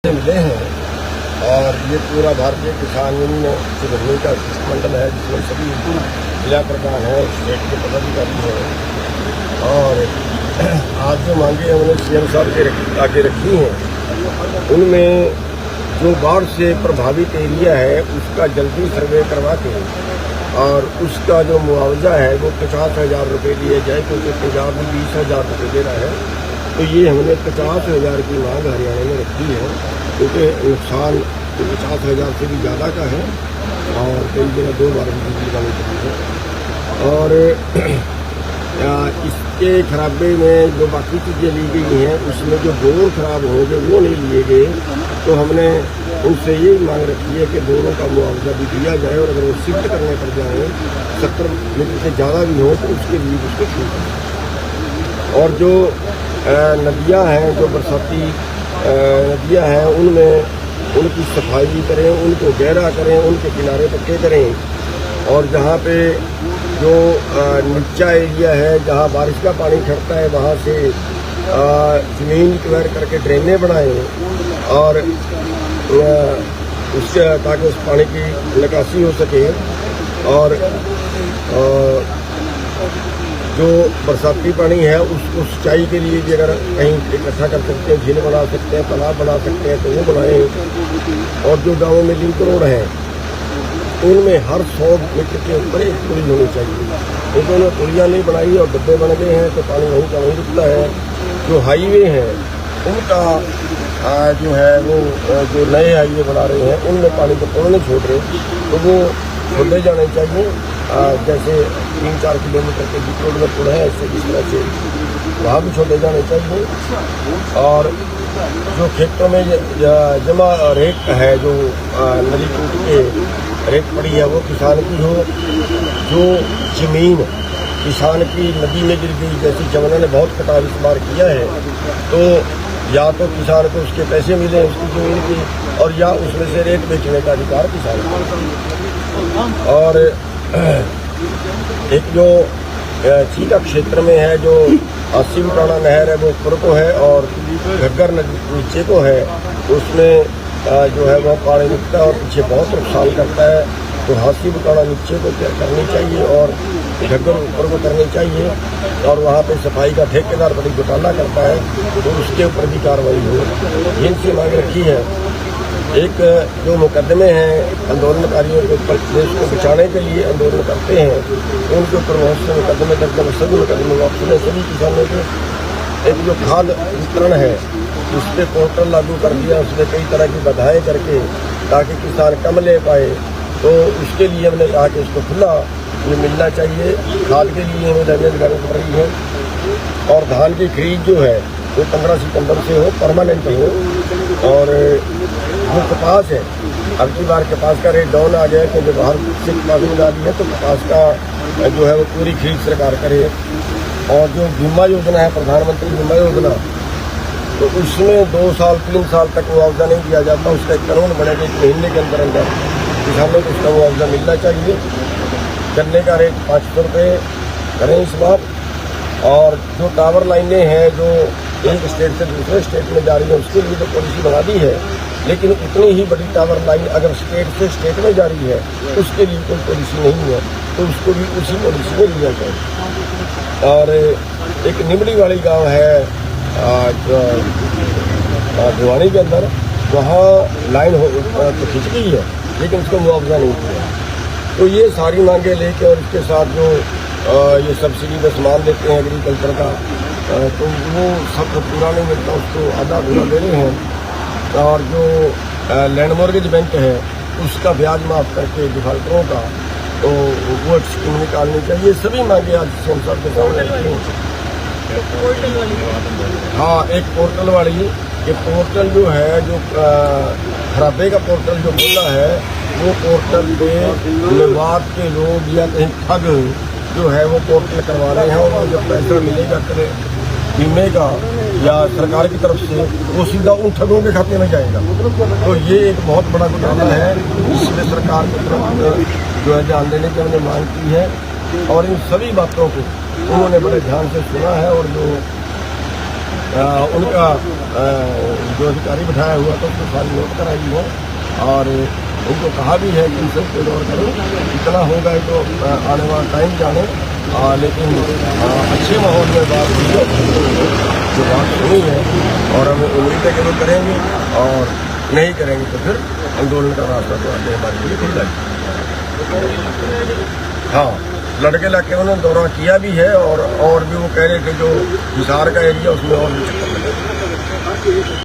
मिले हैं और ये पूरा भारतीय किसान यूनियन सुधरने का मंडल है जिसमें सभी जिला प्रधान हैं, स्टेट के पदाधिकारी हैं और आज जो मांगे हमने सीएम साहब के आगे रखी हैं उनमें जो बाढ़ से प्रभावित एरिया है उसका जल्दी सर्वे करवा के और उसका जो मुआवजा है वो 50,000 रुपये दिए जाए, क्योंकि पंजाब में 20,000 रुपये दे रहा है। तो ये हमने 50,000 की मांग हरियाणा में रखी है, क्योंकि नुकसान 50,000 से भी ज़्यादा का है और कई जगह 2 बार बिजली लगानी पड़ी है। और इसके खराबे में जो बाकी चीज़ें ली गई हैं उसमें जो बोर खराब हो गए वो नहीं लिए गए, तो हमने उनसे ये मांग रखी है कि बोरों का मुआवजा भी दिया जाए और अगर वो शिफ्ट करने पर जाए 70 मीटर से ज़्यादा भी हो तो उसके लिए उसको छूट। और जो नदियाँ हैं, जो बरसाती नदियाँ हैं उनमें उनकी सफाई करें, उनको गहरा करें, उनके किनारे पक्के करें और जहाँ पे जो नीचा एरिया है जहाँ बारिश का पानी खड़ता है वहाँ से ज़मीन क्लियर करके ड्रेनें बनाएं और उससे ताकि उस पानी की निकासी हो सके। और जो बरसाती पानी है उसको सिंचाई के लिए भी अगर कहीं इकट्ठा कर सकते हैं, झील बना सकते हैं, तालाब बना सकते हैं तो वो बनाएं। और जो गाँवों में लिंक रोड हैं उनमें हर 100 मीटर के ऊपर एक पुली होनी चाहिए, क्योंकि उन्होंने पुलियाँ नहीं बनाई और डब्बे बन गए हैं तो पानी वहीं का वहीं रुकता है। जो हाईवे हैं उनका जो है वो जो नए हाईवे बना रहे हैं उनमें पानी को पुल नहीं छोड़ रहे, तो वो छोड़े जाने चाहिए। जैसे 3-4 किलोमीटर के बीच रोड में पुल है ऐसे इस तरह से वहाँ भी छोड़े जाने चाहिए। और जो खेतों में जमा रेत है जो नदी टूट के रेत पड़ी है वो किसान की हो। जो ज़मीन किसान की नदी में गिर गई, जैसी जमुना ने बहुत कटाव इस बार किया है, तो या तो किसान को उसके पैसे मिले उसकी ज़मीन की और या उसमें से रेत बेचने का अधिकार किसान को। और एक जो चीका क्षेत्र में है जो 80 फुटाना नहर है वो ऊपर को है और घग्गर नीचे को है, उसमें जो है वो पानी निकलता है और पीछे बहुत नुकसान करता है। तो 80 फुटाना नीचे को करनी चाहिए और घग्गर ऊपर को करनी चाहिए और वहाँ पे सफाई का ठेकेदार बड़ी घोटाला करता है तो उसके ऊपर भी कार्रवाई हो। इनसे मांग रखी है। एक जो मुकदमे हैं आंदोलनकारियों के ऊपर, देश को बचाने के लिए आंदोलन करते हैं उनके ऊपर बहुत से मुकदमे दर्ज, सभी मुकदमे वापस लें सभी किसानों के। एक जो खाद वितरण है उस पर पोर्टल लागू कर दिया, उसमें कई तरह की बाधाएं करके ताकि किसान कम ले पाए, तो उसके लिए हमने कहा कि उसको खुला ये मिलना चाहिए। खाद के लिए हमें दरिया लगानी पड़ रही है। और धान की खरीद जो है वो 15 सितंबर से हो, परमानेंट हो। और जो कपास है अब की बार कपास का रेट डाउन आ गया क्योंकि बाहर से कपास में डाली है, तो कपास का जो है वो पूरी खरीद सरकार करे। और जो बीमा योजना है प्रधानमंत्री बीमा योजना, तो उसमें 2 साल 3 साल तक मुआवजा नहीं दिया जाता, उसका एक कानून बनेगा 1 महीने के अंदर अंदर किसानों को उसका मुआवजा मिलना चाहिए। गन्ने का रेट 500 रुपये करें इस बार। और जो टावर लाइनें हैं जो एक स्टेट से दूसरे स्टेट में जा रही है उसके लिए तो पॉलिसी बना दी है, लेकिन उतनी ही बड़ी टावर लाइन अगर स्टेट से स्टेट में जा रही है उसके लिए कोई पॉलिसी नहीं है, तो उसको भी उसी पॉलिसी में लिया जाए। और एक निमड़ी वाली गांव है भिवानी के अंदर, वहाँ लाइन तो खिंच गई है लेकिन उसको मुआवजा नहीं दिया। तो ये सारी मांगे लेके और इसके साथ जो ये सब्सिडी में सामान देते हैं एग्रीकल्चर का, तो वो सब पूरा नहीं मिलता, उसको आधा अधूरा दे रहे हैं। और जो लैंड मॉर्गेज बैंक है उसका ब्याज माफ़ करके डिफाल्टरों का, तो वो स्कीम निकालनी चाहिए। सभी मांगे आज सीएम साहब के सामने रखी हैं। हाँ, एक पोर्टल वाली, ये पोर्टल जो है जो खराबे का पोर्टल जो बोला है वो पोर्टल पे मेवात के लोग या कहीं ठग जो है वो पोर्टल करवा रहे हैं और जब पैसा मिलेगा बीमे का या सरकार की तरफ से वो सीधा उन ठगों के खाते में जाएगा। तो ये एक बहुत बड़ा घोटाला है, इसमें सरकार की तरफ जो है ध्यान देने की हमने मांग की है। और इन सभी बातों को उन्होंने बड़े ध्यान से सुना है और जो उनका जो अधिकारी बैठाया हुआ था उसको सारी नोट कराई है और उनको कहा भी है कि इन सब पे गौर करो, इतना होगा तो आने वाला टाइम जाने, लेकिन अच्छे माहौल में बात हुई है, जो बात सुनी है और हमें उम्मीद है कि वो करेंगे और नहीं करेंगे तो फिर आंदोलन का रास्ता तो आगे हमारे लिए खुल जाएगा। हाँ, लड़के लाके उन्होंने दौरा किया भी है और भी वो कह रहे थे जो हिसार का एरिया उसमें और भी चक्कर लगा।